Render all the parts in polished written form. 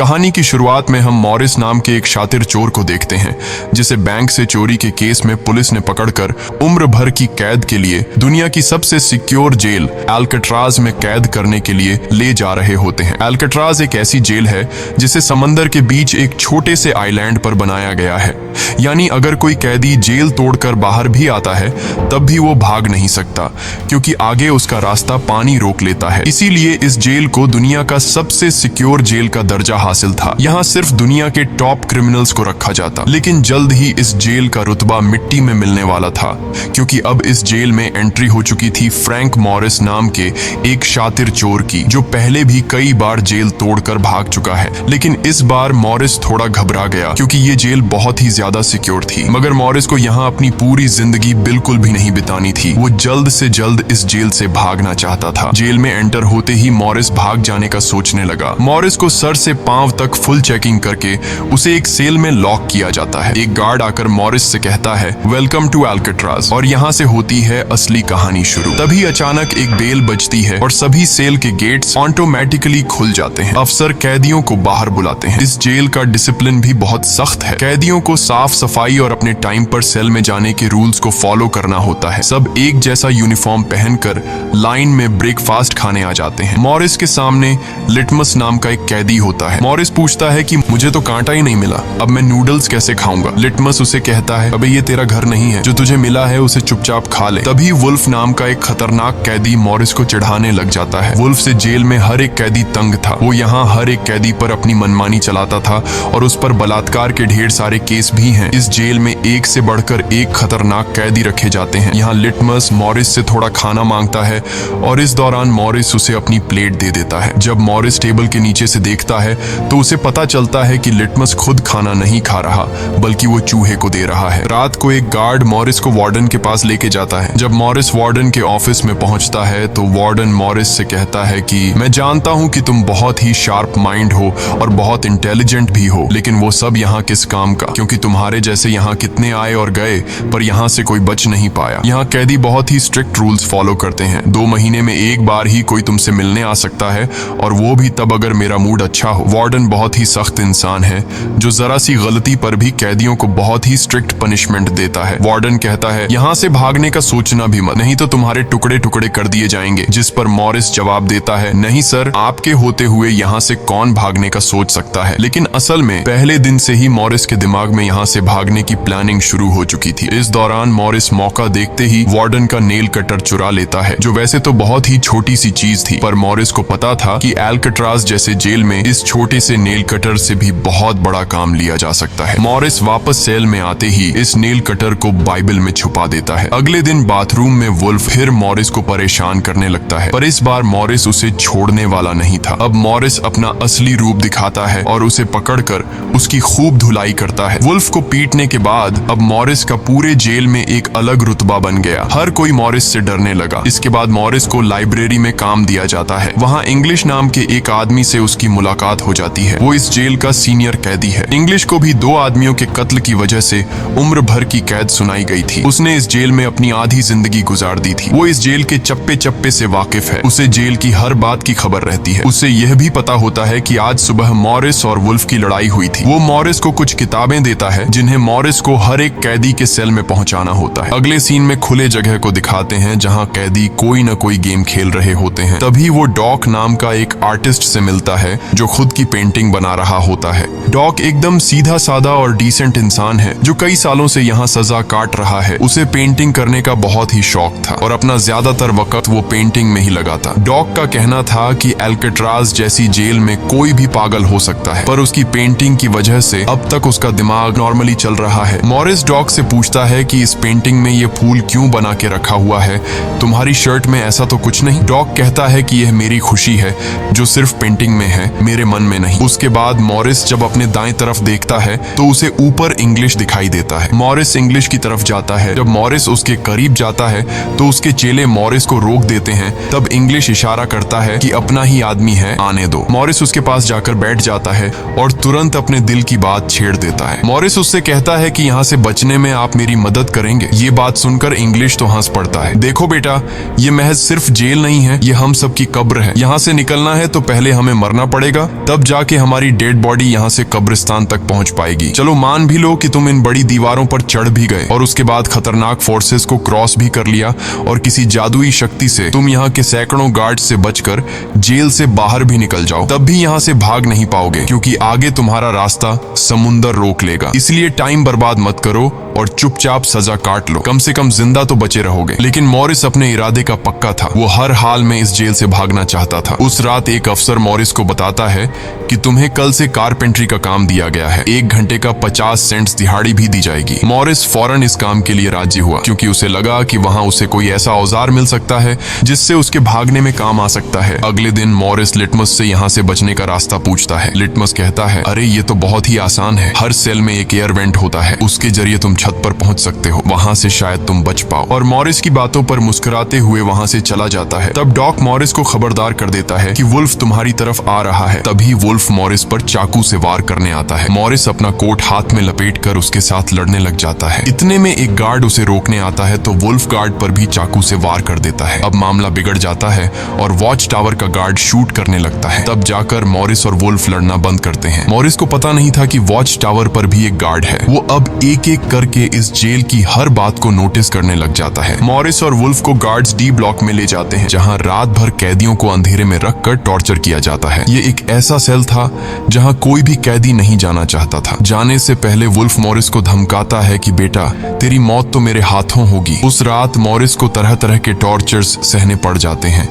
कहानी की शुरुआत में हम मॉरिस नाम के एक शातिर चोर को देखते हैं जिसे बैंक से चोरी के केस में पुलिस ने पकड़कर उम्र भर की कैद के लिए दुनिया की सबसे सिक्योर जेल अल्काट्राज में कैद करने के लिए ले जा रहे होते हैं। अल्काट्राज एक ऐसी जेल है जिसे समंदर के बीच एक छोटे से आइलैंड पर बनाया गया है, यानी अगर कोई कैदी जेल तोड़कर बाहर भी आता है तब भी वो भाग नहीं सकता क्योंकि आगे उसका रास्ता पानी रोक लेता है। इसीलिए इस जेल को दुनिया का सबसे सिक्योर जेल का दर्जा हासिल था। यहाँ सिर्फ दुनिया के टॉप क्रिमिनल्स को रखा जाता, लेकिन जल्द ही इस जेल का रुतबा मिट्टी में मिलने वाला था क्योंकि अब इस जेल में एंट्री हो चुकी थी फ्रैंक मॉरिस नाम के एक शातिर चोर की, जो पहले भी कई बार जेल तोड़कर भाग चुका है। लेकिन इस बार मॉरिस थोड़ा घबरा गया क्योंकि ये जेल बहुत ही ज्यादा सिक्योर थी। मगर मॉरिस को यहाँ अपनी पूरी जिंदगी बिल्कुल भी नहीं बितानी थी। वो जल्द से जल्द इस जेल से भागना चाहता था। जेल में एंटर होते ही मॉरिस भाग जाने का सोचने लगा। मॉरिस को सर से पांव तक फुल चेकिंग करके उसे एक सेल में लॉक किया जाता है। एक गार्ड आकर मॉरिस से कहता है, वेलकम टू अल्काट्राज, और यहाँ से होती है असली कहानी शुरू। तभी अचानक एक बेल बजती है और सभी सेल के गेट्स ऑटोमेटिकली खुल जाते हैं। अफसर कैदियों को बाहर बुलाते हैं। इस जेल का डिसिप्लिन भी बहुत सख्त है। कैदियों को साफ सफाई और अपने टाइम पर सेल में जाने के रूल्स को फॉलो करना होता है। सब एक जैसा यूनिफॉर्म पहनकर लाइन में ब्रेकफास्ट खाने आ जाते हैं। मॉरिस के सामने लिटमस नाम का एक कैदी होता है। मॉरिस पूछता है कि मुझे तो कांटा ही नहीं मिला, अब मैं नूडल्स कैसे खाऊंगा? लिटमस उसे कहता है, अबे ये तेरा घर नहीं है, जो तुझे मिला है उसे चुपचाप खा ले। तभी वुल्फ नाम का एक खतरनाक कैदी मॉरिस को चिढ़ाने लग जाता है। वुल्फ से जेल में हर एक कैदी तंग था। वो यहाँ हर एक कैदी पर अपनी मनमानी चलाता था और उस पर बलात्कार के ढेर सारे केस भी हैं। इस जेल में एक से बढ़कर एक खतरनाक कैदी रखे जाते हैं। यहाँ लिटमस मॉरिस से थोड़ा खाना मांगता है और इस दौरान मॉरिस उसे अपनी प्लेट दे देता है। जब मॉरिस टेबल के नीचे से देखता है तो उसे पता चलता है कि लिटमस खुद खाना नहीं खा रहा बल्कि वो चूहे को दे रहा है। रात को एक गार्ड मॉरिस को वार्डन के पास लेके जाता है। जब मॉरिस वार्डन के ऑफिस में पहुंचता है तो वार्डन मॉरिस से कहता है कि मैं जानता हूं कि तुम बहुत ही शार्प माइंड हो और बहुत इंटेलिजेंट भी हो, लेकिन वो सब यहाँ किस काम का, क्योंकि तुम्हारे जैसे यहाँ कितने आए और गए पर यहाँ से कोई बच नहीं पाया। यहाँ कैदी बहुत ही स्ट्रिक्ट रूल्स फॉलो करते हैं। 2 महीने में एक बार ही कोई तुमसे मिलने आ सकता है और वो भी तब अगर मेरा मूड अच्छा हो। वार्डन बहुत ही सख्त इंसान है जो जरा सी गलती पर भी कैदियों को बहुत ही स्ट्रिक्ट पनिशमेंट देता है। वार्डन कहता है, यहाँ से भागने का सोचना भी मत, नहीं तो तुम्हारे टुकड़े टुकड़े कर दिए जाएंगे। जिस पर मॉरिस जवाब देता है, नहीं सर, आपके होते हुए यहाँ से कौन भागने का सोच सकता है। लेकिन असल में पहले दिन से ही मॉरिस के दिमाग में यहाँ से भागने की प्लानिंग शुरू हो चुकी थी। इस दौरान मॉरिस मौका देखते ही वार्डन का नेल कटर चुरा लेता है, जो वैसे तो बहुत ही छोटी सी चीज थी, पर मॉरिस को पता था कि अल्काट्राज जैसे जेल में इस छोटे से नेल कटर से भी बहुत बड़ा काम लिया जा सकता है। मॉरिस वापस सेल में आते ही इस नेल कटर को बाइबल में छुपा देता है। अगले दिन बाथरूम में वुल्फ फिर मॉरिस को परेशान करने लगता है, पर इस बार मॉरिस उसे छोड़ने वाला नहीं था। अब मॉरिस अपना असली रूप दिखाता है और उसे पकड़कर उसकी खूब धुलाई करता है। वुल्फ को पीटने के बाद अब मॉरिस का पूरे जेल में एक अलग रुतबा बन गया। हर कोई मॉरिस से डरने लगा। इसके बाद मॉरिस को लाइब्रेरी में काम दिया जाता है। वहाँ इंग्लिश नाम के एक आदमी से उसकी मुलाकात हो जाती है। वो इस जेल का सीनियर कैदी है। इंग्लिश को भी 2 आदमियों के कत्ल की वजह से उम्र भर की कैद सुनाई गई थी। उसने इस जेल में अपनी आधी जिंदगी गुजार दी थी। वो इस जेल के चप्पे चप्पे से वाकिफ है। उसे जेल की हर बात की खबर रहती है। उसे यह भी पता होता है कि आज सुबह मॉरिस और वुल्फ की लड़ाई हुई थी। वो मॉरिस को कुछ किताबें देता है जिन्हें मॉरिस को हर एक कैदी के सेल में पहुंचाना होता है। अगले सीन में खुले जगह को दिखाते हैं जहां कैदी कोई न कोई गेम खेल रहे होते हैं। तभी वो डॉक नाम का एक आर्टिस्ट से मिलता है जो खुद की पेंटिंग बना रहा होता है। डॉक एकदम सीधा साधा और डिसेंट इंसान है जो कई सालों से यहाँ सजा काट रहा है। उसे पेंटिंग करने का बहुत ही शौक था और अपना ज्यादातर वक्त वो पेंटिंग में ही लगाता। डॉक का कहना था कि अल्काट्राज जैसी जेल में कोई भी पागल हो सकता है, पर उसकी पेंटिंग की वजह से अब तक उसका दिमाग नॉर्मली चल रहा है। मॉरिस डॉक से पूछता है कि इस पेंटिंग में ये फूल क्यों बना के रखा हुआ है, तुम्हारी शर्ट में ऐसा तो कुछ नहीं? डॉक कहता है कि यह मेरी खुशी है जो सिर्फ पेंटिंग में है, मेरे मन में नहीं। उसके बाद मॉरिस जब अपने दाएं तरफ देखता है तो उसे ऊपर इंग्लिश दिखाई देता है। मॉरिस इंग्लिश की तरफ जाता है। जब मॉरिस उसके करीब जाता है तो उसके चेले मॉरिस को रोक देते हैं। तब इंग्लिश इशारा करता है कि अपना ही आदमी है, आने दो। मॉरिस उसके पास जाकर बैठ जाता है और तुरंत अपने दिल की बात छेड़ देता है। मॉरिस उससे कहता है कि यहाँ से बचने में आप मेरी मदद करेंगे। ये बात सुनकर इंग्लिश तो हंस पड़ता है। देखो बेटा, ये महज सिर्फ जेल नहीं है, ये हम सबकी कब्र है। यहाँ से निकलना है तो पहले हमें मरना पड़ेगा, तब जाके हमारी डेड बॉडी यहाँ से कब्रिस्तान तक पहुंच पाएगी। चलो मान भी लो कि तुम इन बड़ी दीवारों पर चढ़ भी गए और उसके बाद खतरनाक फोर्सेस को क्रॉस भी कर लिया और किसी जादुई शक्ति से तुम यहाँ के सैकड़ों गार्ड्स से बचकर जेल से बाहर भी निकल जाओ, तब भी यहाँ से भाग नहीं पाओगे क्योंकि आगे तुम्हारा रास्ता समुंदर रोक लेगा। इसलिए टाइम बर्बाद मत करो और चुपचाप सजा काट लो, कम से कम जिंदा तो बचे रहोगे। लेकिन मॉरिस अपने इरादे का पक्का था, वो हर हाल में इस जेल से भागना चाहता था। उस रात एक अफसर मॉरिस को बताता है कि तुम्हें कल से कारपेंट्री का काम दिया गया है, 1 घंटे का 50 सेंट्स दिहाड़ी भी दी जाएगी। मॉरिस फौरन इस काम के लिए राजी हुआ क्योंकि उसे लगा कि वहां उसे कोई ऐसा औजार मिल सकता है जिससे उसके भागने में काम आ सकता है। अगले दिन मॉरिस लिटमस से यहाँ से बचने का रास्ता पूछता है। लिटमस कहता है, अरे ये तो बहुत ही आसान है, हर सेल में एक एयर वेंट होता है, उसके जरिए तुम छत पर पहुंच सकते हो, वहां से शायद तुम बच पाओ। और मॉरिस की बातों पर मुस्कुराते हुए वहां से चला जाता है। तब डॉक मॉरिस को खबरदार कर देता है कि वुल्फ तुम्हारी तरफ आ रहा है। तभी वुल्फ मॉरिस पर चाकू से वार करने आता है। मॉरिस अपना कोट हाथ में लपेटकर उसके साथ लड़ने लग जाता है। इतने में एक गार्ड उसे रोकने आता है तो वुल्फ गार्ड पर भी चाकू से वार कर देता है। अब मामला बिगड़ जाता है और वॉच टावर का गार्ड शूट करने लगता है। तब जाकर मॉरिस और वुल्फ लड़ना बंद करते हैं। मॉरिस को पता नहीं था कि वॉच टावर पर भी एक गार्ड है। वो अब एक एक करके इस जेल की हर बात को नोटिस करने लग जाता है। मॉरिस और वुल्फ को गार्ड्स डी ब्लॉक में ले जाते हैं जहां रात भर कैदियों को अंधेरे में रखकर टॉर्चर किया जाता है। ये एक ऐसा सेल था जहां कोई भी कैदी नहीं जाना चाहता था। जाने से पहले वुल्फ मॉरिस को धमकाता है कि बेटा तेरी मौत तो मेरे हाथों होगी। उस रात मॉरिस को तरह तरह के टॉर्चर्स सहने पड़ जाते हैं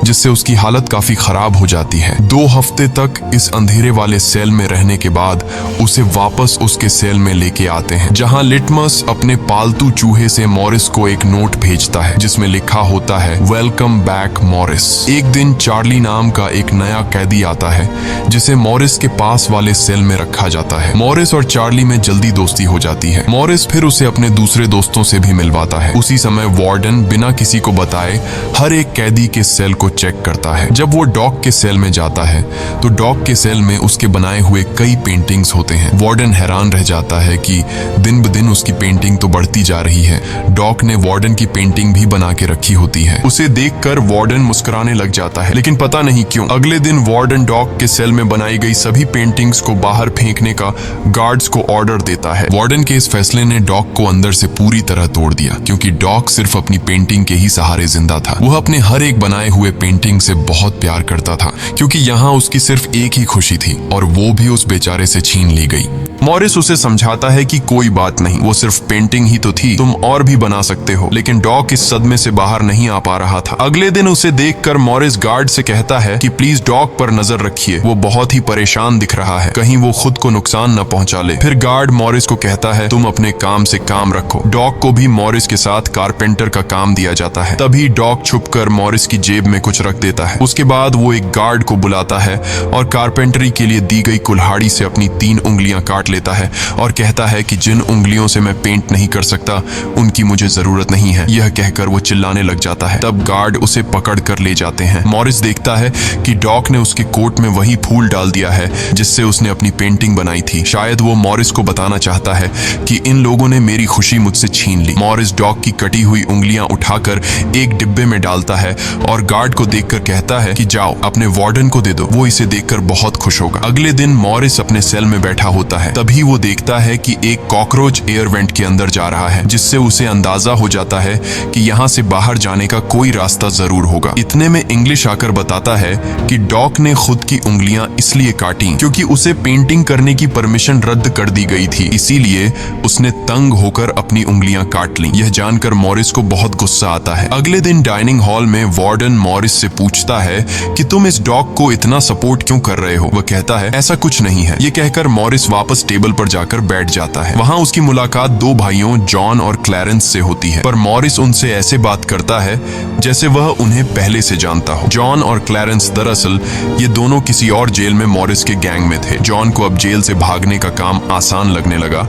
जिससे उसकी हालत काफी खराब हो जाती है। 2 हफ्ते तक इस अंधेरे वाले सेल में रहने के बाद उसे वापस उसके सेल में लेके आते हैं जहां लिटमस अपने पालतू चूहे से मॉरिस को एक नोट भेजता है जिसमें लिखा होता है, वेलकम बैक मॉरिस। एक दिन चार्ली नाम का एक नया कैदी आता है जिसे मॉरिस के पास वाले सेल में रखा जाता है। मॉरिस और चार्ली में जल्दी दोस्ती हो जाती है। मॉरिस फिर उसे अपने दूसरे दोस्तों से भी मिलवाता है। उसी समय वार्डन बिना किसी को बताए हर एक कैदी के सेल को चेक करता है। जब वो डॉक के सेल में जाता है तो डॉक के सेल में उसके बनाए हुए कई पेंटिंग्स होते हैं। वार्डन हैरान रह जाता है कि दिन ब दिन उसकी पेंटिंग तो बढ़ती जा रही है। डॉक ने वार्डन की पेंटिंग भी बना के रखी होती है। उसे देखकर वार्डन मुस्कुराने लग जाता है, लेकिन पता नहीं क्यों अगले दिन वार्डन डॉक के सेल में बनाई गई सभी पेंटिंग्स को बाहर फेंकने का गार्ड्स को ऑर्डर देता है। वार्डन के इस फैसले ने डॉक को अंदर से पूरी तरह तोड़ दिया क्योंकि डॉक सिर्फ अपनी पेंटिंग के ही सहारे जिंदा था। वह अपने हर एक बनाए हुए पेंटिंग से बहुत प्यार करता था क्योंकि यहाँ उसकी सिर्फ एक ही खुशी थी और वो भी उस बेचारे से छीन ली गई। मॉरिस उसे समझाता है कि कोई बात नहीं, वो सिर्फ पेंटिंग ही तो थी, तुम और भी बना सकते हो। लेकिन डॉक इस सदमे से बाहर नहीं आ पा रहा था। अगले दिन उसे देखकर मॉरिस गार्ड से कहता है कि प्लीज डॉक पर नजर रखिए, वो बहुत ही परेशान दिख रहा है, कहीं वो खुद को नुकसान न पहुंचा ले। फिर गार्ड मॉरिस को कहता है तुम अपने काम से काम रखो। डॉक को भी मॉरिस के साथ कारपेंटर का काम दिया जाता है। तभी डॉक छुपकर मॉरिस की जेब में कुछ रख देता है। उसके बाद वो एक गार्ड को बुलाता है और कारपेंटरी के लिए दी गई कुल्हाड़ी से अपनी 3 उंगलियां काट लेता है और कहता है कि जिन उंगलियों से मैं पेंट नहीं कर सकता उनकी मुझे जरूरत नहीं है। यह कहकर वो चिल्लाने लग जाता है। तब गार्ड उसे पकड़ कर ले जाते हैं। मॉरिस देखता है कि डॉक ने उसके कोट में वही फूल डाल दिया है जिससे उसने अपनी पेंटिंग बनाई थी। शायद वो मॉरिस को बताना चाहता है कि इन लोगों ने मेरी खुशी मुझसे छीन ली। मॉरिस डॉक की कटी हुई उंगलियां उठाकर एक डिब्बे में डालता है और गार्ड को देखकर कहता है कि जाओ अपने वार्डन को दे दो, वो इसे देखकर बहुत खुश होगा। अगले दिन मॉरिस अपने सेल में बैठा होता है। तभी वो देखता है कि एक कॉकरोच एयर वेंट के अंदर जा रहा है जिससे उसे अंदाजा हो जाता है कि यहाँ से बाहर जाने का कोई रास्ता जरूर होगा। इतने में इंग्लिश आकर बताता है कि डॉक ने खुद की उंगलियां इसलिए काटी क्योंकि उसे पेंटिंग करने की परमिशन रद्द कर दी गई थी, इसीलिए उसने तंग होकर अपनी उंगलियां काट ली। यह जानकर मॉरिस को बहुत गुस्सा आता है। अगले दिन डाइनिंग हॉल में वार्डन मॉरिस से पूछता है कि तुम इस डॉग को इतना सपोर्ट क्यों कर रहे हो। वह कहता है ऐसा कुछ नहीं है। ये कहकर मॉरिस वापस टेबल पर जाकर बैठ जाता है। वहाँ उसकी मुलाकात 2 भाइयों जॉन और क्लैरेंस से होती है, पर मॉरिस उनसे ऐसे बात करता है जैसे वह उन्हें पहले से जानता हो। जॉन और क्लैरेंस दरअसल ये दोनों किसी और जेल में मॉरिस के गैंग में थे। जॉन को अब जेल से भागने का काम आसान लगने लगा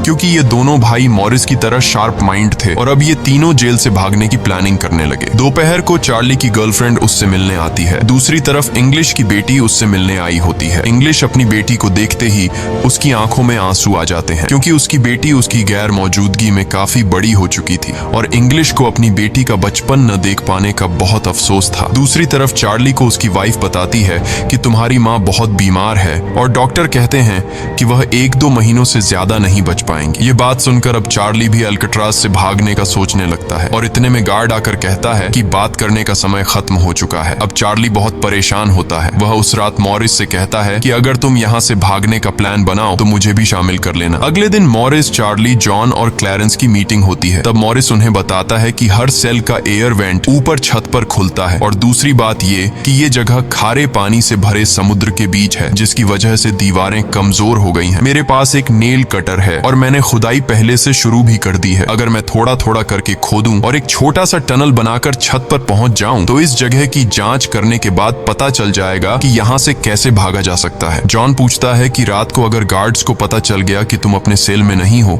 क्योंकि ये दोनों भाई मॉरिस की तरह शार्प माइंड थे और अब ये तीनों जेल से भागने की प्लानिंग करने लगे। दोपहर को चार्ली की गर्लफ्रेंड उससे मिलने आती है। दूसरी तरफ इंग्लिश की बेटी उससे मिलने आई होती है। इंग्लिश अपनी बेटी को देखते ही उसकी आंखों में आंसू आ जाते हैं क्योंकि उसकी बेटी उसकी गैर मौजूदगी में काफी बड़ी हो चुकी थी और इंग्लिश को अपनी बेटी का बचपन न देख पाने का बहुत अफसोस था। दूसरी तरफ चार्ली को उसकी वाइफ बताती है कि तुम्हारी माँ बहुत बीमार है और डॉक्टर कहते हैं कि वह 1-2 महीनों से ज्यादा नहीं बच पाएंगी। ये बात सुनकर अब चार्ली भी अल्काट्राज से भागने का सोचने लगता है और इतने में गार्ड आकर कहता है कि बात करने का समय खत्म हो चुका है। अब चार्ली बहुत परेशान होता है। वह उस रात मॉरिस से कहता है कि अगर तुम यहाँ से भागने का प्लान बनाओ तो मुझे भी शामिल कर लेना। अगले दिन मॉरिस, चार्ली, जॉन और क्लैरेंस की मीटिंग होती है। तब मॉरिस उन्हें बताता है कि हर सेल का एयर वेंट ऊपर छत पर खुलता है और दूसरी बात ये कि ये जगह खारे पानी से भरे समुद्र के बीच है जिसकी वजह से दीवारें कमजोर हो गई हैं। मेरे पास एक नेल कटर है और मैंने खुदाई पहले से शुरू भी कर दी है। अगर मैं थोड़ा थोड़ा करके खोदूं और एक छोटा सा टनल बनाकर छत पर पहुंच जाऊं तो इस जगह की जांच करने के बाद पता चल जाएगा कि यहाँ से कैसे भागा जा सकता है। जॉन पूछता है कि रात को अगर गार्ड्स को पता चल गया कि तुम अपने सेल में नहीं हो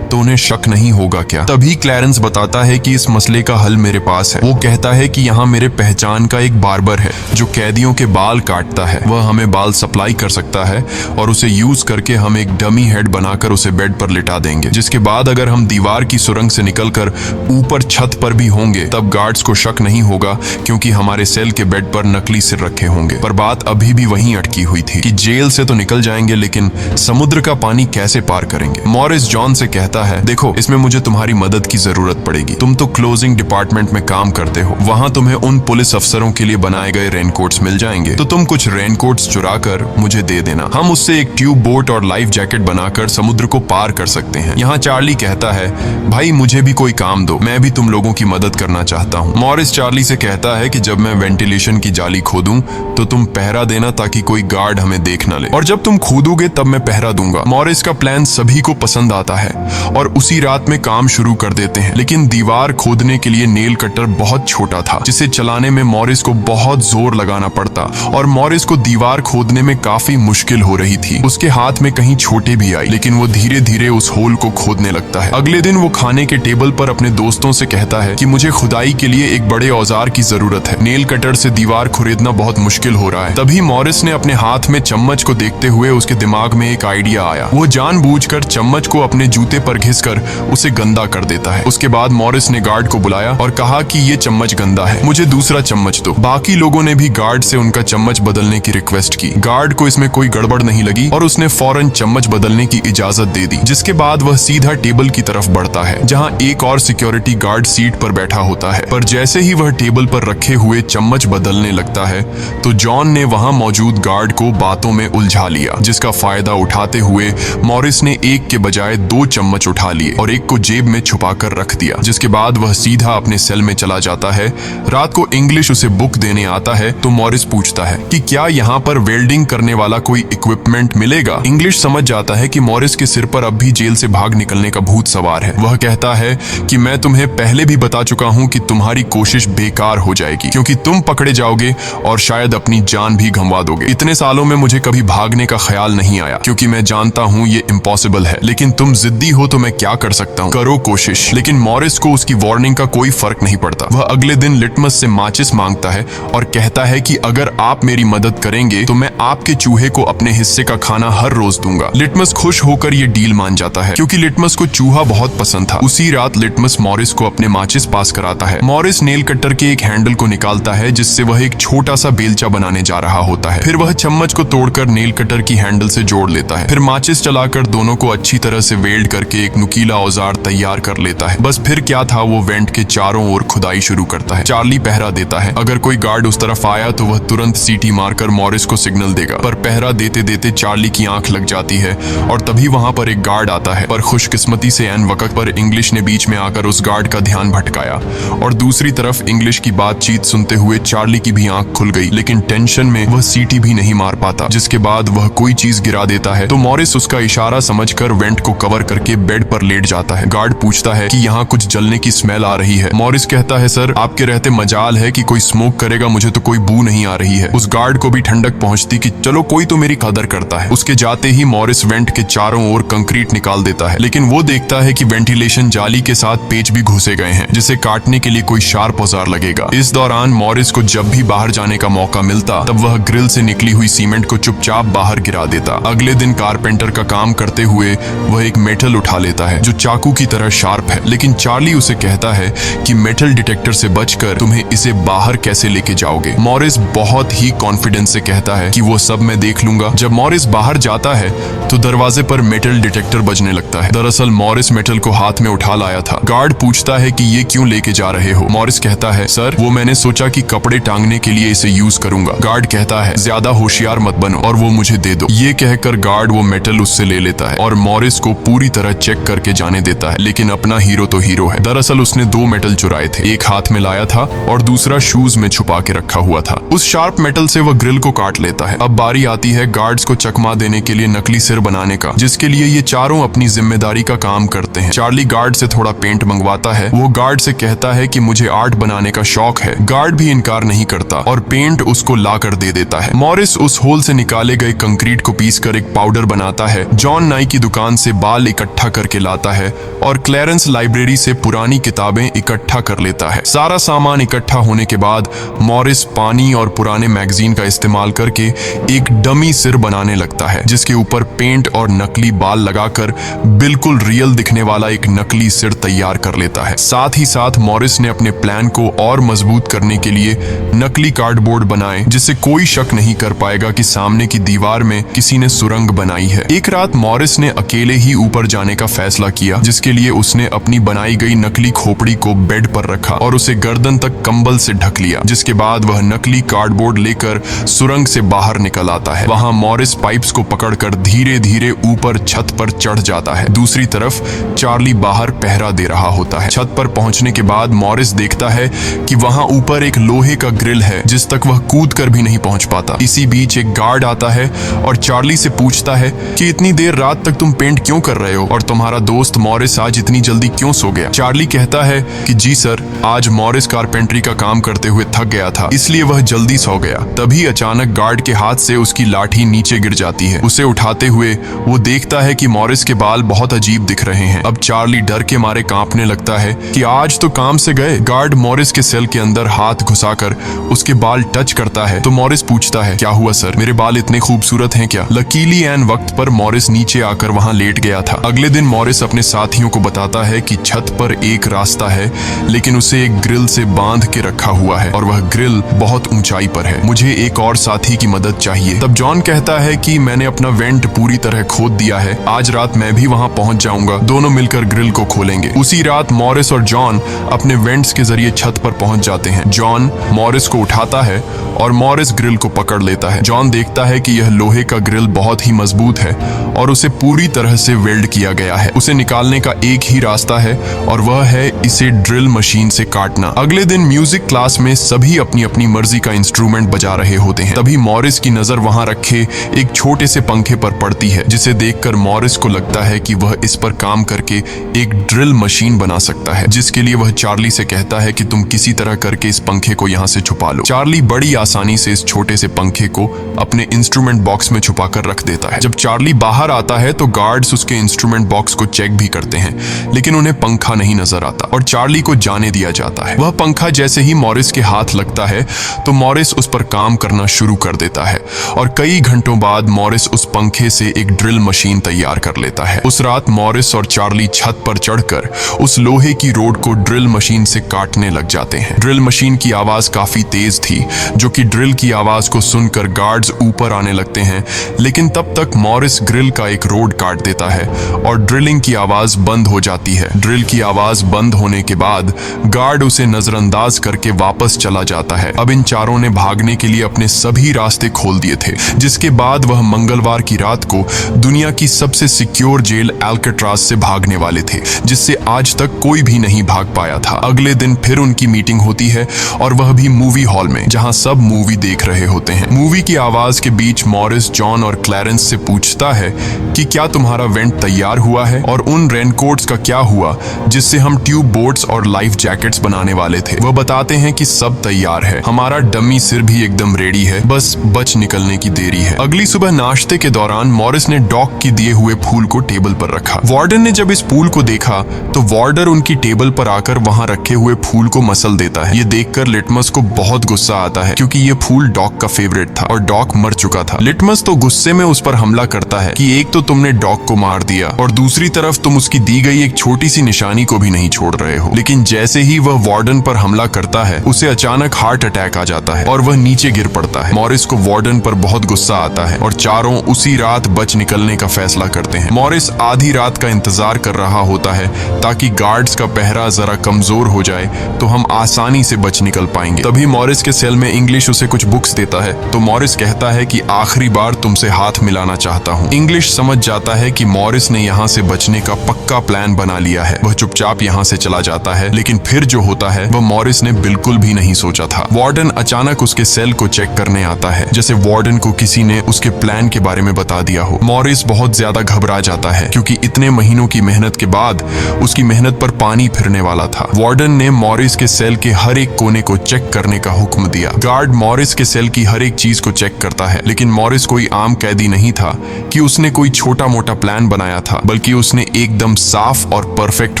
तो उन्हें शक नहीं होगा क्या? तभी क्लैरेंस बताता है कि इस मसले का हल मेरे पास है। वो कहता है कि यहाँ मेरे पहचान का एक बार्बर है जो कैदियों के बाल काटता है। वह हमें बाल सप्लाई कर सकता है और उसे यूज करके हम एक डमी हेड बनाकर उसे बेड पर लिटा देंगे, जिसके बाद अगर हम दीवार की सुरंग से निकलकर ऊपर छत पर भी होंगे तब गार्ड्स को शक नहीं होगा क्योंकि हमारे सेल के बेड पर नकली सिर रखे होंगे। पर बात अभी भी वहीं अटकी हुई थी कि जेल से तो निकल जाएंगे लेकिन समुद्र का पानी कैसे पार करेंगे? मॉरिस जॉन से कहता है, देखो इसमें मुझे तुम्हारी मदद की जरूरत पड़ेगी। तुम तो क्लोजिंग डिपार्टमेंट में काम करते हो, वहां तुम्हें उन पुलिस अफसरों के लिए बनाए गए रेनकोट्स मिल जाएंगे, तो तुम कुछ रेनकोट्स चुरा कर मुझे दे देना। हम उससे एक ट्यूब बोट और लाइफ जैकेट बनाकर समुद्र को पार कर सकते हैं। यहाँ चार्ली कहता है, भाई मुझे भी कोई काम दो, मैं भी तुम लोगों की मदद करना चाहता हूँ। मॉरिस चार्ली से कहता है कि जब मैं वेंटिलेशन की जाली खोदूं तो तुम पहरा देना ताकि कोई गार्ड हमें देख न ले, और जब तुम खोदोगे तब मैं पहरा दूंगा। मॉरिस का प्लान सभी को पसंद आता है और उसी रात में काम शुरू कर देते हैं। लेकिन दीवार खोदने के लिए नेल कटर बहुत छोटा था जिसे चलाने में मॉरिस को बहुत जोर लगाना पड़ता और मॉरिस को दीवार खोदने में काफी मुश्किल हो रही थी। उसके हाथ में कहीं छोटे भी आई लेकिन वो धीरे धीरे उस होल को खोदने लगता है। अगले दिन वो खाने के टेबल पर अपने दोस्तों से कहता है कि मुझे खुदाई के लिए एक बड़े औजार की जरूरत है। नेल कटर से दीवार खुरेदना बहुत मुश्किल हो रहा है। तभी मॉरिस ने अपने हाथ में चम्मच को देखते हुए उसके दिमाग में एक आइडिया आया। वो जानबूझकर चम्मच को अपने जूते पर घिसकर उसे गंदा कर देता है। उसके बाद मॉरिस ने गार्ड को बुलाया और कहा कि ये चम्मच गंदा है, मुझे दूसरा चम्मच दो। बाकी लोगों ने भी गार्ड से उनका चम्मच बदलने की रिक्वेस्ट की। गार्ड को इसमें कोई गड़बड़ नहीं लगी और उसने फौरन चम्मच बदलने की इजाजत दे दी, जिसके बाद वह सीधा टेबल की तरफ बढ़ता है जहां एक और सिक्योरिटी गार्ड सीट पर बैठा होता है। पर जैसे ही वह टेबल पर रखे हुए चम्मच बदलने लगता है तो जॉन ने वहां मौजूद गार्ड को बातों में उलझा लिया, जिसका फायदा उठाते हुए मॉरिस ने एक के बजाय 2 चम्मच उठा लिए और एक को जेब में छुपाकर रख दिया, जिसके बाद वह सीधा अपने सेल में चला जाता है। रात को इंग्लिश उसे बुक देने आता है तो मॉरिस पूछता है कि क्या यहाँ पर वेल्डिंग करने वाला कोई इक्विपमेंट मिलेगा? इंग्लिश समझ जाता है कि मॉरिस के सिर पर अब भी जेल से भाग निकलने का भूत सवार है। वह कहता है कि मैं तुम्हें पहले भी बता चुका हूँ कि तुम्हारी कोशिश बेकार हो जाएगी क्योंकि तुम पकड़े जाओगे और शायद अपनी जान भी गंवा दोगे। इतने सालों में मुझे कभी भागने का ख्याल नहीं आया क्योंकि मैं जानता हूँ ये इम्पॉसिबल है, लेकिन तुम जिद्दी हो तो मैं क्या कर सकता हूँ, करो कोशिश। लेकिन मॉरिस को उसकी वार्निंग का कोई फर्क नहीं पड़ता। वह अगले दिन लिटमस से माचिस मांगता है और कहता है कि अगर आप मेरी मदद करेंगे तो मैं आपके चूहे को अपने हिस्से का खाना हर रोज दूंगा। लिटमस खुश होकर ये डील मान जाता है क्योंकि लिटमस को चूहा बहुत पसंद था। उसी रात लिटमस मॉरिस को अपने माचिस पास कराता है। मॉरिस नेल कटर के एक हैंडल को निकालता है जिससे वह एक छोटा सा बेलचा बनाने जा रहा होता है। फिर वह चम्मच को तोड़कर नेल कटर की हैंडल से जोड़ लेता है। फिर माचिस चलाकर दोनों को अच्छी तरह से वेल्ड करके एक नुकीला औजार तैयार कर लेता है। बस फिर क्या था, वो वेंट के चारों ओर खुदाई शुरू करता है। चार्ली पहरा देता है। अगर कोई गार्ड उस तरफ आया तो वह तुरंत सीटी मारकर मॉरिस को सिग्नल देगा। पर पहरा देते देते चार्ली की आंख लग जाती है और तभी वहां पर एक गार्ड आता है। पर खुशकिस्मती से एन वक्त पर इंग्लिश ने बीच में आकर उस गार्ड का ध्यान भटकाया और दूसरी तरफ इंग्लिश की बातचीत सुनते हुए चार्ली की भी आंख खुल गई, लेकिन टेंशन में वह सीटी भी नहीं मार पाता। जिसके बाद वह कोई चीज गिरा देता है तो मॉरिस उसका इशारा समझकर वेंट को कवर करके बेड पर लेट जाता है। गार्ड पूछता है कि यहाँ कुछ जलने की स्मेल आ रही है। मॉरिस कहता है, सर आपके रहते मजाल है कि कोई स्मोक करेगा, मुझे तो कोई बू नहीं आ रही है। उस गार्ड को भी ठंडक पहुंचती कि चलो कोई तो मेरी कदर करता है। उसके जाते ही मॉरिस वेंट के चारों ओर कंक्रीट निकाल देता है, लेकिन वो देखता है कि वेंटिलेशन जाली के साथ पेच भी घुसे गए हैं जिसे काटने के लिए कोई शार्प औजार लगेगा। इस दौरान मॉरिस को जब भी बाहर जाने का मौका मिलता तब वह ग्रिल से निकली हुई सीमेंट को चुपचाप बाहर गिरा देता। अगले दिन कारपेंटर का काम करते हुए वह एक मेटल उठा लेता है जो चाकू की तरह शार्प है, लेकिन चार्ली उसे कहता है कि मेटल डिटेक्टर से बचकर तुम्हें इसे बाहर कैसे लेके जाओगे। मॉरिस बहुत ही कॉन्फिडेंस से कहता है कि वो सब मैं देख लूंगा। जब मॉरिस बाहर जाता है तो दरवाजे पर मेटल डिटेक्टर बजने लगता है। दरअसल मॉरिस मेटल को हाथ में उठा लाया था। गार्ड पूछता है कि ये क्यों लेके जा रहे हो। मॉरिस कहता है, सर वो मैंने सोचा कि कपड़े टांगने के लिए इसे यूज करूंगा। गार्ड कहता है, ज्यादा होशियार मत बनो और वो मुझे दे दो। ये कहकर गार्ड वो मेटल उससे ले लेता है और मॉरिस को पूरी तरह चेक करके जाने देता है। लेकिन अपना हीरो तो हीरो है। दरअसल उसने 2 मेटल चुराए थे, एक हाथ में लाया था और दूसरा शूज में छुपा के रखा हुआ था। उस शार्प मेटल से वह ग्रिल को काट लेता है। अब बारी आती है गार्ड्स को चकमा देने के लिए नकली सिर बनाने का, जिसके लिए ये चारों अपनी जिम्मेदारी का काम करते हैं। चार्ली गार्ड से थोड़ा पेंट मंगवाता है। वो गार्ड से कहता है कि मुझे आर्ट बनाने का शौक है। गार्ड भी इनकार नहीं करता और पेंट उसको लाकर दे देता है। मॉरिस उस होल से निकाले गए कंक्रीट को पीसकर एक पाउडर बनाता है। जॉन नाई की दुकान से बाल इकट्ठा करके लाता है और क्लैरेंस लाइब्रेरी से पुरानी किताबें इकट्ठा कर लेता है। सारा सामान इकट्ठा होने के बाद मॉरिस पानी और पुराने मैगजीन का इस्तेमाल करके एक डमी सिर बनाने लगता है, जिसके ऊपर पेंट और नकली बाल लगाकर बिल्कुल रियल दिखने वाला एक नकली सिर तैयार कर लेता है। साथ ही साथ मॉरिस ने अपने प्लान को और मजबूत करने के लिए नकली कार्डबोर्ड बनाए, जिससे कोई शक नहीं कर पाएगा कि सामने की दीवार में किसी ने सुरंग बनाई है। एक रात मॉरिस ने अकेले ही ऊपर जाने का फैसला किया, जिसके लिए उसने अपनी बनाई गई नकली खोपड़ी को बेड पर रखा और उसे गर्दन तक कंबल से ढक लिया। जिसके बाद वह नकली कार्डबोर्ड लेकर सुरंग से बाहर निकल आता है। वहां मॉरिस पाइप्स को पकड़कर धीरे धीरे ऊपर छत पर चढ़ जाता है। दूसरी तरफ चार्ली बाहर पहरा दे रहा होता है। छत पर पहुंचने के बाद मॉरिस देखता है कि वहां ऊपर एक लोहे का ग्रिल है, जिस तक वह कूद कर भी नहीं पहुंच पाता। इसी बीच एक गार्ड आता है और चार्ली से पूछता है कि इतनी देर रात तक तुम पेंट क्यों कर रहे हो और तुम्हारा दोस्त मॉरिस आज इतनी जल्दी क्यों सो गया। चार्ली कहता है कि जी सर, आज मॉरिस कारपेंट्री का काम करते हुए थक गया था, इसलिए वह जल्दी सो गया। तभी अचानक गार्ड के हाथ से उसकी लाठी नीचे गिर जाती है। उसे उठाते हुए वो देखता है कि मॉरिस के बाल बहुत अजीब दिख रहे हैं। अब चार्ली डर के मारे कांपने लगता है कि आज तो काम से गए। गार्ड मॉरिस के सेल के अंदर हाथ घुसाकर उसके बाल टच करता है तो मॉरिस पूछता है, क्या हुआ सर, मेरे बाल इतने खूबसूरत हैं क्या। लकीली एन वक्त पर मॉरिस नीचे आकर वहां लेट गया था। अगले दिन मॉरिस अपने साथियों को बताता है कि छत पर एक रास्ता है, लेकिन उसे एक ग्रिल से बांध के रखा हुआ है और वह ग्रिल बहुत ऊंचाई पर है। मुझे एक और साथी की मदद चाहिए। तब जॉन कहता है कि मैंने अपना वेंट पूरी तरह खोद दिया है, आज रात मैं भी वहां पहुंच जाऊंगा, दोनों मिलकर ग्रिल को खोलेंगे। उसी रात मॉरिस और जॉन अपने वेंट्स के जरिए छत पर पहुंच जाते हैं। जॉन मॉरिस को उठाता है और मॉरिस ग्रिल को पकड़ लेता है। जॉन देखता है कि यह लोहे का ग्रिल बहुत ही मजबूत है और उसे पूरी तरह से वेल्ड किया गया है। उसे निकालने का एक ही रास्ता है और वह है इसे ड्रिल मशीन से काटना। अगले दिन म्यूजिक क्लास में सभी अपनी अपनी मर्जी का इंस्ट्रूमेंट बजा रहे होते हैं। तभी मॉरिस की नजर वहां रखे एक छोटे से पंखे पर पड़ती है, जिसे देखकर मॉरिस को लगता है कि वह इस पर काम करके एक ड्रिल मशीन बना सकता है, जिसके लिए वह चार्ली से कहता है कि तुम किसी तरह करके इस पंखे को यहाँ से छुपा लो। चार्ली बड़ी आसानी से इस छोटे से पंखे को अपने इंस्ट्रूमेंट बॉक्स में छुपाकर रख देता है। जब चार्ली बाहर आता है तो गार्ड्स उसके इंस्ट्रूमेंट बॉक्स को चेक भी करते हैं, लेकिन उन्हें पंखा नहीं नजर आता और चार्ली को जाने दिया जाता है। वह पंखा जैसे ही मॉरिस के हाथ लगता है तो मॉरिस उस पर काम करना शुरू कर देता है और कई घंटों बाद मॉरिस उस पंखे से एक ड्रिल मशीन तैयार कर लेता है। उस रात मॉरिस और चार्ली छत पर चढ़कर उस लोहे की रोड को ड्रिल मशीन से काटने लग जाते हैं। ड्रिल मशीन की आवाज काफी तेज थी, जो कि ड्रिल की आवाज को सुनकर गार्ड्स ऊपर आने लगते हैं, लेकिन तब तक मॉरिस ग्रिल का एक रोड काट देता है और ड्रिलिंग की आवाज बंद हो जाती है। ड्रिल की आवाज बंद होने के बाद गार्ड उसे नजरअंदाज करके वापस चला जाता है। अब इन चारों ने भागने के लिए अपने सभी रास्ते खोल दिए थे, जिसके बाद वह मंगलवार की रात को दुनिया की सबसे सिक्योर जेल एल्केट्राज से भागने वाले थे, जिससे आज तक कोई भी नहीं भाग पाया था। अगले दिन फिर उनकी मीटिंग होती है और वह भी मूवी हॉल में, जहां सब मूवी देख रहे होते हैं। मूवी की आवाज के बीच मॉरिस जॉन और क्लैरेंस से पूछता है कि क्या तुम्हारा वेंट तैयार हुआ है और उन रेनकोट्स का क्या हुआ जिससे हम ट्यूब बोट्स और लाइफ जैकेट्स बनाने वाले थे। वह बताते हैं कि सब तैयार है, हमारा डमी सिर भी एकदम रेडी है, बस बच निकलने की देरी है। अगली सुबह नाश्ते के दौरान मॉरिस ने डॉग की दिए हुए फूल को टेबल पर रखा। वार्डन ने जब इस फूल को देखा तो वार्डर उनकी टेबल पर आकर वहां रखे हुए फूल को मसल देता है। ये देखकर लिटमस को बहुत गुस्सा आता है, क्योंकि ये फूल डॉग का फेवरेट था और डॉग मर चुका था। लिटमस तो गुस्से में उस पर हमला करता है कि एक तो तुमने डॉग को मार दिया और दूसरी तरफ तुम उसकी दी गई एक छोटी सी निशानी को भी नहीं छोड़ रहे हो। लेकिन जैसे ही वह वार्डन पर हमला करता है उसे अचानक हार्ट अटैक आ जाता है और वह नीचे गिर पड़ता है। मॉरिस को वार्डन पर बहुत गुस्सा आता है और चारों उसी रात बच निकलने का फैसला करते हैं। मॉरिस आधी रात का इंतजार कर रहा होता है ताकि गार्ड्स का पहरा जरा कमजोर हो जाए तो हम आसानी से बच निकल पाएंगे। तभी मॉरिस के सेल में इंग्लिश उसे कुछ बुक्स देता है तो मॉरिस कहता है कि आखिरी बार तुमसे हाथ मिलाना चाहता हूँ। इंग्लिश समझ जाता है कि मॉरिस ने यहाँ से बचने का पक्का प्लान बना लिया है। वह चुपचाप यहाँ से चला जाता है, लेकिन फिर जो होता है वह मॉरिस ने बिल्कुल भी नहीं सोचा था। वार्डन अचानक उसके सेल को चेक करने आता है, जैसे वार्डन को किसी ने उसके प्लान के बारे में बता दिया हो। मॉरिस बहुत ज्यादा घबरा जाता है क्योंकि इतने महीनों की मेहनत के बाद उसकी मेहनत पर पानी फिरने वाला था। वार्डन ने मॉरिस के सेल के हर एक कोने को चेक करने का हुक्म दिया। गार्ड मॉरिस के सेल की हर एक चीज को चेक करता है, लेकिन मॉरिस कोई आम कैदी नहीं था कि उसने कोई छोटा मोटा प्लान बनाया था, बल्कि उसने एकदम साफ और परफेक्ट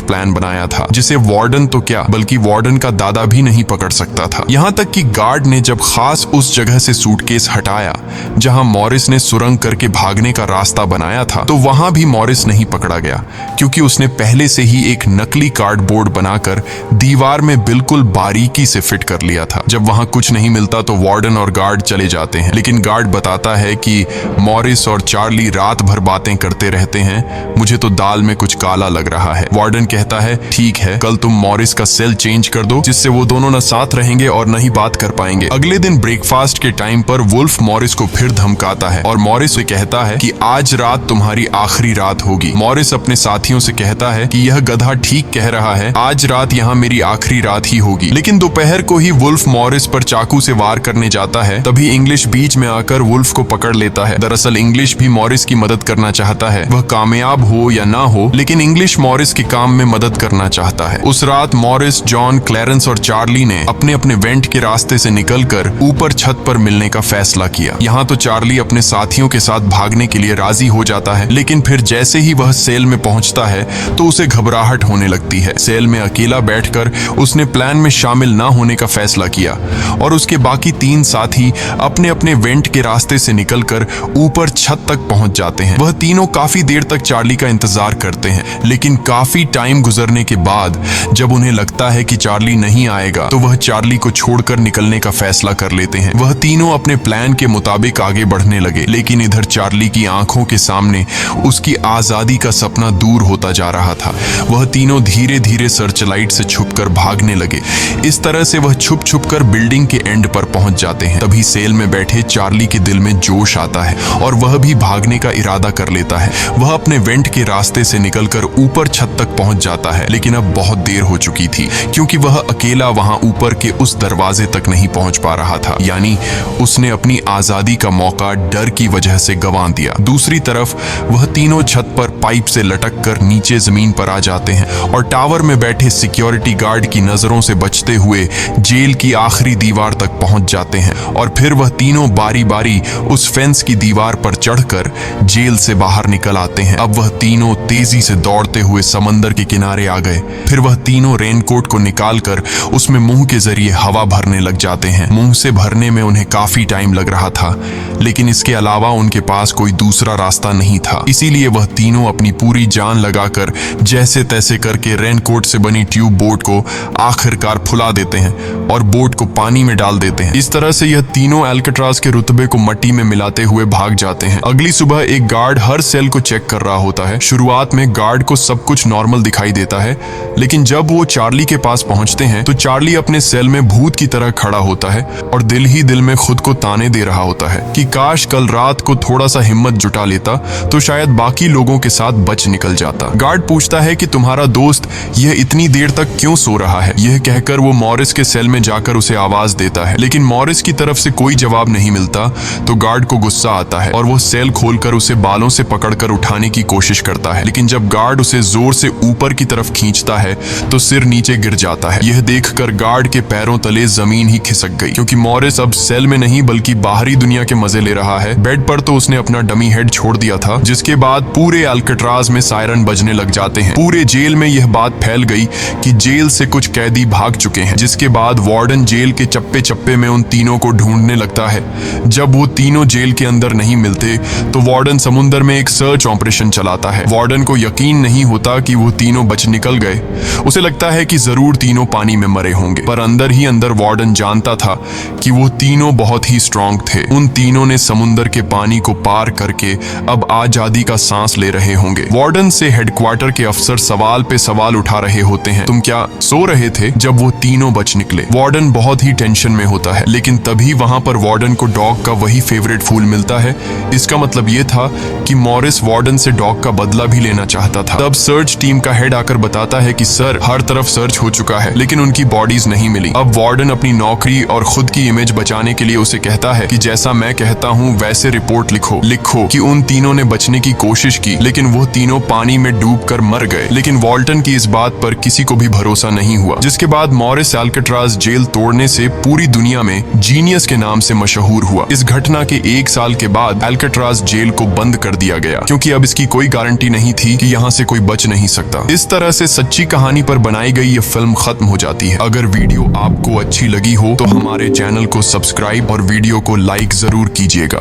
प्लान बनाया था जिसे वार्डन तो क्या बल्कि वार्डन का दादा भी नहीं पकड़ सकता था। यहाँ तक कि गार्ड ने जब खास उस जगह से सूटकेस हटाया जहां मॉरिस ने सुरंग करके भागने का रास्ता बनाया था, तो वहां भी मॉरिस नहीं पकड़ा गया क्योंकि उसने पहले से ही एक नकली कार्डबोर्ड बनाकर दीवार में बिल्कुल बारीकी से फिट कर लिया था। जब वहां कुछ नहीं मिलता तो वार्डन और गार्ड चले जाते हैं, लेकिन गार्ड बताता है कि मॉरिस और चार्ली रात भर बातें करते रहते हैं, मुझे तो दाल में कुछ काला लग रहा है। वार्डन कहता है ठीक है, कल तुम मॉरिस का सेल चेंज कर दो जिससे वो दोनों न साथ रहेंगे और न ही बात कर पाएंगे। अगले दिन ब्रेकफास्ट के टाइम पर वुल्फ मॉरिस को फिर धमकाता है और मॉरिस से कहता है कि आज रात तुम्हारी आखिरी रात होगी। मॉरिस अपने साथियों से कहता है कि यह गधा ठीक कह रहा है, आज रात यहाँ मेरी आखिरी रात ही होगी। लेकिन दोपहर को ही वुल्फ मॉरिस पर चाकू से वार करने जाता है, तभी इंग्लिश बीच में आकर वुल्फ को पकड़ लेता है। दरअसल इंग्लिश भी मॉरिस की मदद करना चाहता है, वह कामयाब हो या ना हो, लेकिन इंग्लिश मॉरिस के काम में मदद करना चाहता है। उस रात मॉरिस, जॉन, क्लैरेंस और चार्ली ने अपने अपने वेंट के रास्ते से निकलकर ऊपर छत पर मिलने का फैसला किया। यहाँ तो चार्ली अपने साथियों के साथ भागने के लिए राजी हो जाता है, लेकिन फिर जैसे ही वह सेल में पहुंचता है तो उसे घबराहट होने लगती है। सेल में अकेला बैठकर उसने प्लान में शामिल न होने का फैसला किया और उसके बाकी 3 साथी अपने अपने वेंट के रास्ते से निकलकर ऊपर छत तक पहुंच जाते हैं। वह तीनों काफी देर तक चार्ली का इंतजार करते हैं, लेकिन काफी टाइम गुजरने के बाद जब उन्हें लगता है कि चार्ली नहीं आएगा तो वह चार्ली को छोड़कर निकलने का फैसला कर लेते हैं। वह तीनों अपने प्लान के मुताबिक आगे बढ़ने लगे, लेकिन इधर चार्ली की आंखों के सामने उसकी आजादी का सपना दूर होता जा रहा था। वह तीनों धीरे धीरे सर्चलाइट से छुपकर भागने लगे। इस तरह से वह छुप छुप कर बिल्डिंग के एंड पर पहुंच जाते हैं। तभी सेल में बैठे चार्ली के दिल में जोश आता है और वह भी भागने का इरादा कर लेता है। वह अपने वेंट के रास्ते से निकलकर ऊपर छत तक पहुंच जाता है, लेकिन अब बहुत देर हो चुकी थी क्योंकि वह अकेला वहां ऊपर के उस दरवाजे तक नहीं पहुंच पा रहा था। यानी उसने अपनी आजादी का मौका डर की वजह से गंवा दिया। दूसरी तरफ वह तीनों छत पर पाइप से लटक कर नीचे जमीन पर आ जाते हैं और टावर में बैठे सिक्योरिटी गार्ड की नजरों से बचते हुए जेल की आखिरी दीवार तक पहुंच जाते हैं और फिर वह तीनों बारी बारी उस फेंस की दीवार पर चढ़कर जेल से बाहर निकल आते हैं। अब वह तीनों तेजी से दौड़ते हुए समंदर के किनारे आ गए। फिर वह तीनों रेनकोट को निकालकर उसमें मुंह के जरिए हवा भरने लग जाते हैं। मुंह से भरने में उन्हें काफी टाइम लग रहा था, लेकिन इसके अलावा उनके पास कोई दूसरा रास्ता नहीं था। इसीलिए वह तीनों अपनी पूरी जान लगाकर जैसे तैसे करके रेनकोट से बनी ट्यूब बोट को आखिरकार फुला देते हैं और बोट को पानी में डाल देते हैं। इस तरह से यह तीनों अल्काट्राज के रुतबे को मट्टी में मिलाते हुए भाग जाते हैं। अगली सुबह एक गार्ड हर सेल को चेक कर रहा होता है। शुरुआत में गार्ड को सब कुछ नॉर्मल दिखाई देता है, लेकिन जब वो चार्ली के पास पहुंचते हैं तो चार्ली अपने सेल में भूत की तरह खड़ा होता है और दिल ही दिल में खुद को ताने दे रहा होता है कि काश कल रात को थोड़ा सा हिम्मत जुटा लेता तो शायद बाकी लोगों के साथ बच निकल जाता। गार्ड पूछता है कि तुम्हारा दोस्त यह इतनी देर तक क्यों सो रहा है। यह कहकर वो मॉरिस के सेल में जाकर उसे आवाज देता है, लेकिन मॉरिस की तरफ से कोई जवाब नहीं मिलता तो गार्ड को गुस्सा आता है और वो सेल खोलकर उसे बालों से पकड़कर उठाने की कोशिश करता है। लेकिन जब गार्ड उसे जोर से ऊपर की तरफ खींचता है तो सिर नीचे गिर जाता है। यह देखकर गार्ड के पैरों तले जमीन ही खिसक गई क्योंकि मॉरिस अब सेल में नहीं बल्कि बाहरी दुनिया के मजे ले रहा है। बेड पर तो उसने अपना डमी हेड छोड़ दिया था, जिसके बाद पूरे अल्काट्राज में सायरन बजने लग जाते हैं। पूरे जेल में यह बात फैल गई कि जेल से कुछ कैदी भाग चुके हैं, जिसके बाद वार्डन जेल के चप्पे चप्पे में उन तीनों को ढूंढने लगता है। जब वो तीनों जेल के अंदर नहीं मिलते तो वार्डन समुद्र में एक सर्च ऑपरेशन चलाता है। वार्डन को यकीन नहीं होता कि वो तीनों बच निकल गए। उसे लगता है कि जरूर तीनों पानी में मरे होंगे, पर अंदर ही अंदर वार्डन जानता था कि वो तीनों बहुत ही स्ट्रांग थे। उन तीनों ने समुद्र के पानी को पार करके अब आजादी का सांस ले रहे होंगे। वार्डन से हेडक्वार्टर के अफसर सवाल पे सवाल उठा रहे होते हैं, तुम क्या सो रहे थे जब वो तीनों बच निकले? वार्डन बहुत ही टेंशन में होता है, लेकिन तभी वहां पर वार्डन को डॉग का वही फेवरेट फूल मिलता है। इसका मतलब ये था कि मॉरिस वार्डन से डॉग का बदला भी लेना चाहता था। तब सर्च टीम का हेड आकर बताता है कि सर, हर तरफ सर्च हो चुका है, लेकिन उनकी बॉडीज नहीं मिली। अब वार्डन अपनी नौकरी और खुद की इमेज बचाने के लिए उसे कहता है कि जैसा मैं कहता हूँ वैसे रिपोर्ट लिखो कि उन तीनों ने बचने की कोशिश की, लेकिन वो तीनों पानी में डूबकर मर गए। लेकिन वॉल्टन की इस बात पर किसी को भी भरोसा नहीं हुआ, जिसके बाद मॉरिस अल्काट्राज जेल तोड़ने से पूरी दुनिया में जीनियस के नाम से मशहूर हुआ। इस घटना के 1 साल के बाद अल्काट्राज जेल को बंद कर दिया गया, क्योंकि अब इसकी कोई गारंटी नहीं थी कि यहाँ से कोई बच नहीं सकता। इस तरह से सच्ची कहानी पर बनाई गई ये फिल्म खत्म हो जाती है। अगर वीडियो आपको अच्छी लगी हो तो हमारे चैनल को सब्सक्राइब और वीडियो को लाइक जरूर कीजिएगा।